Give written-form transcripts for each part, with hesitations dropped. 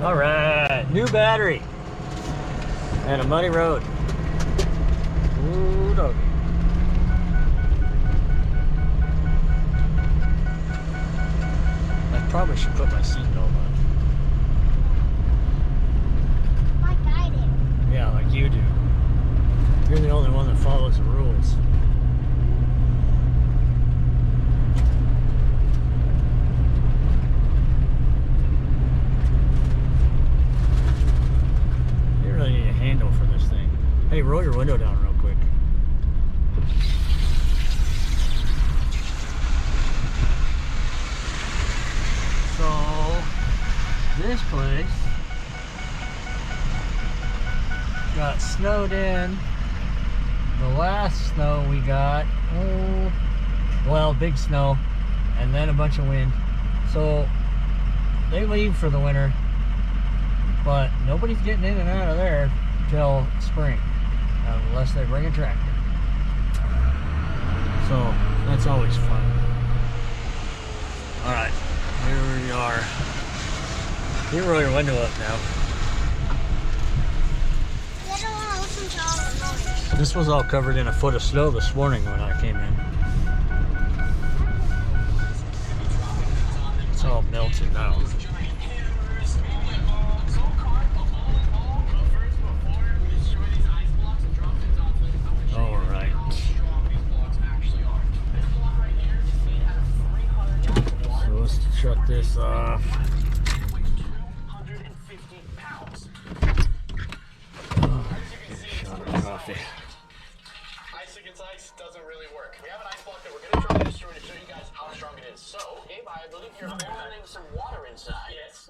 All right, new battery and a muddy road. Ooh, doggy. I probably should put my seatbelt on. Like I do. Yeah, like you do. You're the only one that follows the rules. You really need a handle for this thing. Hey, roll your window down real quick. So, this place got snowed in. The last snow we got, well, big snow, and then a bunch of wind. So, they leave for the winter, but nobody's getting in and out of there till spring, unless they bring a tractor. So, that's always fun. Alright, here we are. You roll your window up now. I don't want to listen to all the noise. This was all covered in a foot of snow this morning when I came in. It's all melted now. All right. So let's shut this off. Coffee. Ice against ice doesn't really work. We have an ice block that we're going to try to destroy to show you guys how strong it is. So, Abe, I believe you're adding some water inside. Yes.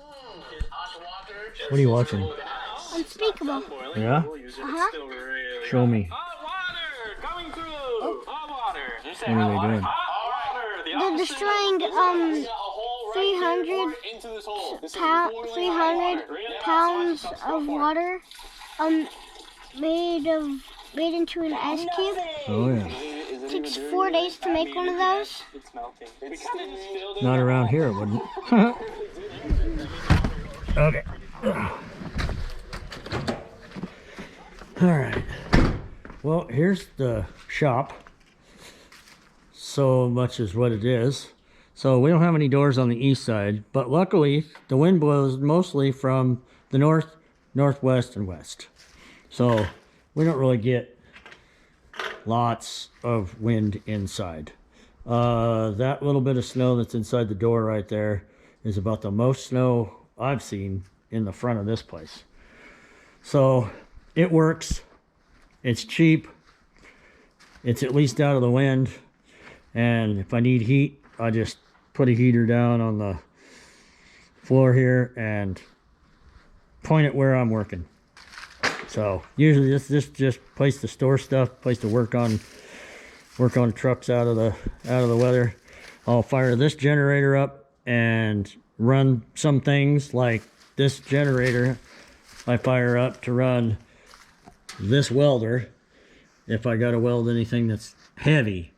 Hot water. What are you watching? Unspeakable. Yeah? Uh-huh. Show me. Hot water coming through. Hot water. You say What are they doing? hot water. They're destroying 300 pounds of water made into an ice cube. Oh yeah. It takes 4 days to make one of those. It's melting. We kind of just filled it. Not around here, it wouldn't. Okay. Alright. Well, here's the shop. So much is what it is. So we don't have any doors on the east side, but luckily the wind blows mostly from the north, northwest, and west. So we don't really get lots of wind inside. That little bit of snow that's inside the door right there is about the most snow I've seen in the front of this place. So it works. It's cheap. It's at least out of the wind. And if I need heat, I just put a heater down on the floor here and point it where I'm working. So usually this is just place to store stuff, place to work on trucks out of the weather. I'll fire this generator up and run some things like this generator. I fire up to run this welder if I got to weld anything that's heavy.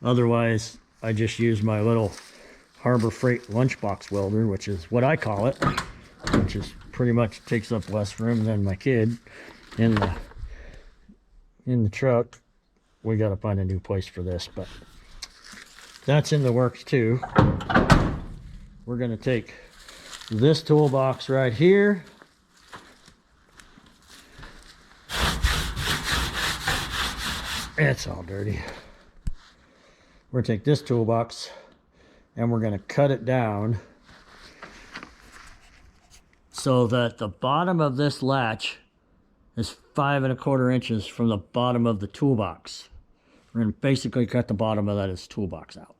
Otherwise, I just use my little Harbor Freight lunchbox welder, which is what I call it, which is pretty much takes up less room than my kid in the truck. We got to find a new place for this, but that's in the works too. We're going to take this toolbox right here. It's all dirty. We're going to take this toolbox and we're going to cut it down so that the bottom of this latch is 5 1/4 inches from the bottom of the toolbox. We're going to basically cut the bottom of that toolbox out.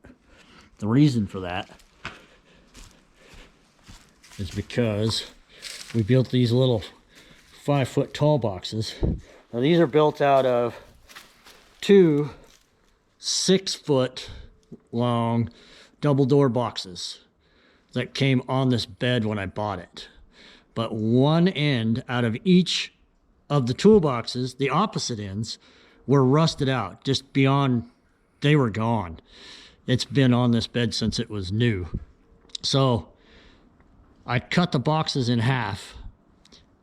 The reason for that is because we built these little 5-foot tall boxes. Now these are built out of 2 6-foot long double door boxes that came on this bed when I bought it. But one end out of each of the toolboxes, the opposite ends, were rusted out, just beyond, they were gone. It's been on this bed since it was new. So I cut the boxes in half,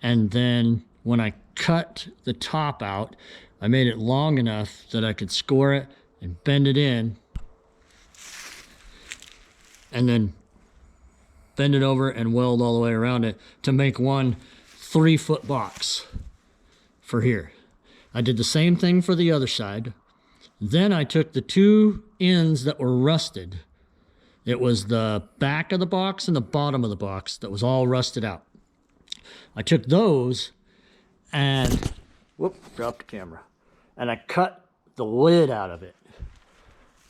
and then when I cut the top out, I made it long enough that I could score it and bend it in, and then bend it over and weld all the way around it to make one 3-foot box for here. I did the same thing for the other side. Then I took the 2 ends that were rusted. It was the back of the box and the bottom of the box that was all rusted out. I took those and, whoop, dropped the camera. And I cut the lid out of it.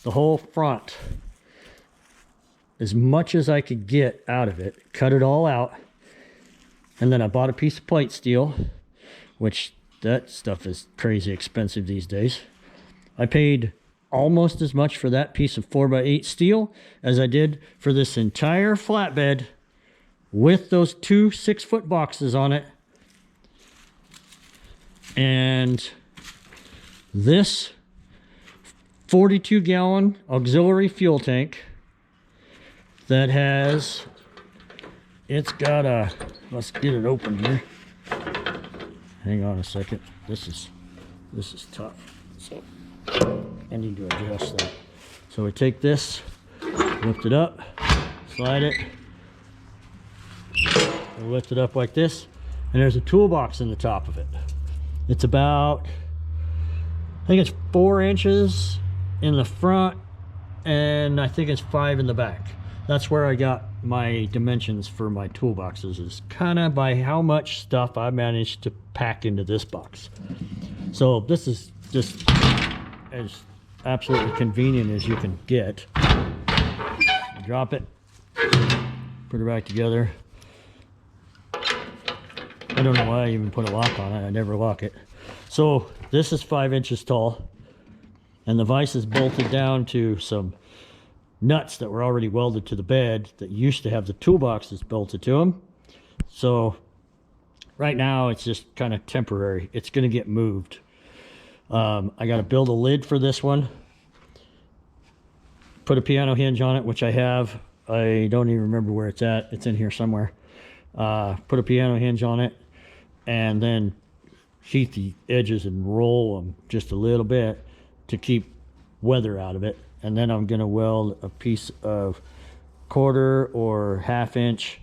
The whole front. As much as I could get out of it. Cut it all out. And then I bought a piece of plate steel, which that stuff is crazy expensive these days. I paid almost as much for that piece of 4x8 steel as I did for this entire flatbed with those 2 6-foot boxes on it. And this 42-gallon auxiliary fuel tank that has, it's got a, let's get it open here. Hang on a second. This is tough. So I need to adjust that. So we take this, lift it up, slide it, and lift it up like this, and there's a toolbox in the top of it. It's about, I think it's 4 inches in the front, and I think it's 5 in the back. That's where I got my dimensions for my toolboxes, is kind of by how much stuff I managed to pack into this box. So this is just as absolutely convenient as you can get. Drop it, put it back together. I don't know why I even put a lock on it. I never lock it. So this is 5 inches tall, and the vise is bolted down to some nuts that were already welded to the bed that used to have the toolboxes bolted to them. So right now it's just kind of temporary. It's going to get moved. I got to build a lid for this one, put a piano hinge on it, which I have. I don't even remember where it's at. It's in here somewhere. Put a piano hinge on it, and then sheath the edges and roll them just a little bit to keep weather out of it. And then I'm going to weld a piece of 1/4 or 1/2 inch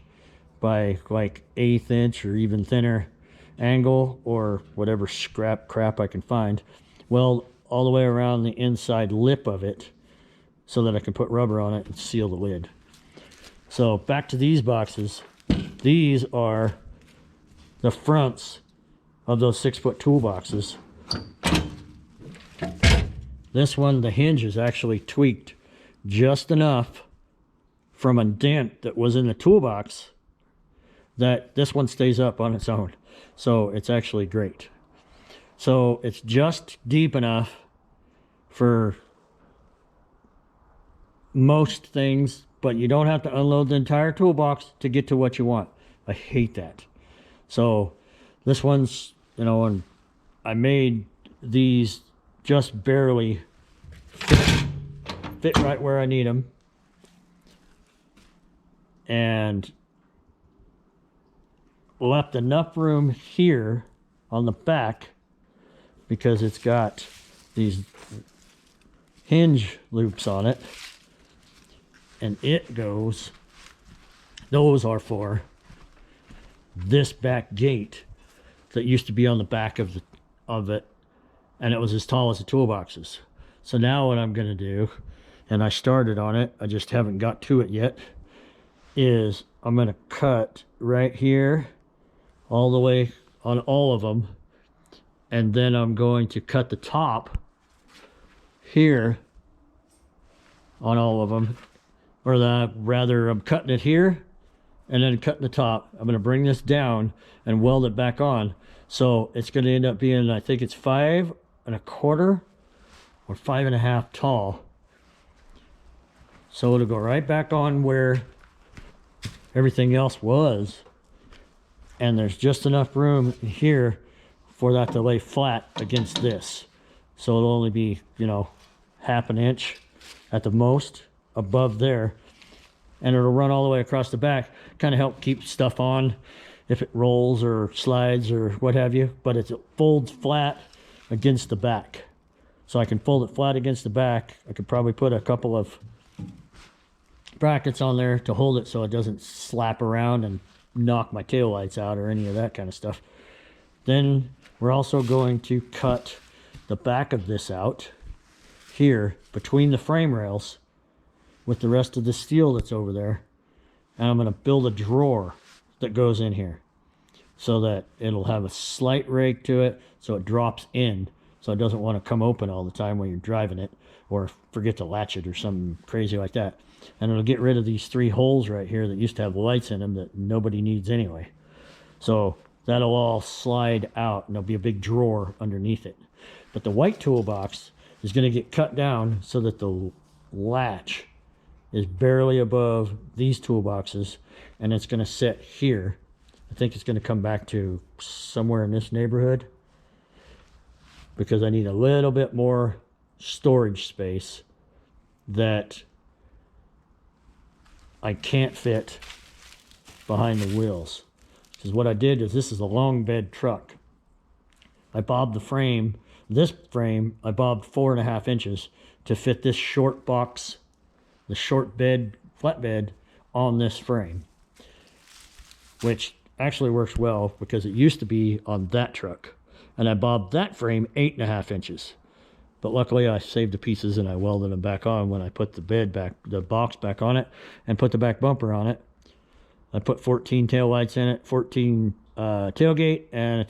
by like 1/8 inch or even thinner angle, or whatever scrap crap I can find. Weld all the way around the inside lip of it so that I can put rubber on it and seal the lid. So back to these boxes. These are the fronts of those 6-foot toolboxes. This one, the hinge is actually tweaked just enough from a dent that was in the toolbox that this one stays up on its own. So it's actually great. So it's just deep enough for most things, but you don't have to unload the entire toolbox to get to what you want. I hate that. So this one's, you know, and I made these just barely fit right where I need them, and left enough room here on the back because it's got these hinge loops on it, and it goes, those are for this back gate that used to be on the back of it, and it was as tall as the toolboxes. So now what I'm going to do, and I started on it, I just haven't got to it yet, is I'm going to cut right here all the way on all of them, and then I'm going to cut the top here on all of them, or rather I'm cutting it here and then cutting the top. I'm going to bring this down and weld it back on. So it's going to end up being, I think it's 5 1/4 or 5 1/2 tall. So it'll go right back on where everything else was. And there's just enough room here for that to lay flat against this. So it'll only be, you know, 1/2 inch at the most above there. and it'll run all the way across the back, kind of help keep stuff on if it rolls or slides or what have you. But it folds flat against the back. So I can fold it flat against the back. I could probably put a couple of brackets on there to hold it so it doesn't slap around and knock my taillights out or any of that kind of stuff. Then we're also going to cut the back of this out here between the frame rails with the rest of the steel that's over there. And I'm going to build a drawer that goes in here so that it'll have a slight rake to it so it drops in, so it doesn't want to come open all the time when you're driving it or forget to latch it or something crazy like that. And it'll get rid of these 3 holes right here that used to have lights in them that nobody needs anyway. So that'll all slide out and there'll be a big drawer underneath it. But the white toolbox is going to get cut down so that the latch is barely above these toolboxes, and it's going to sit here. I think it's going to come back to somewhere in this neighborhood because I need a little bit more storage space that I can't fit behind the wheels. Because what I did is, this is a long bed truck. I bobbed the frame, this frame, I bobbed 4.5 inches to fit this short box, the short bed, flatbed on this frame, which actually works well because it used to be on that truck. And I bobbed that frame 8.5 inches. But luckily I saved the pieces and I welded them back on when I put the bed back, the box back on it, and put the back bumper on it. I put 14 taillights in it, 14 tailgate, and a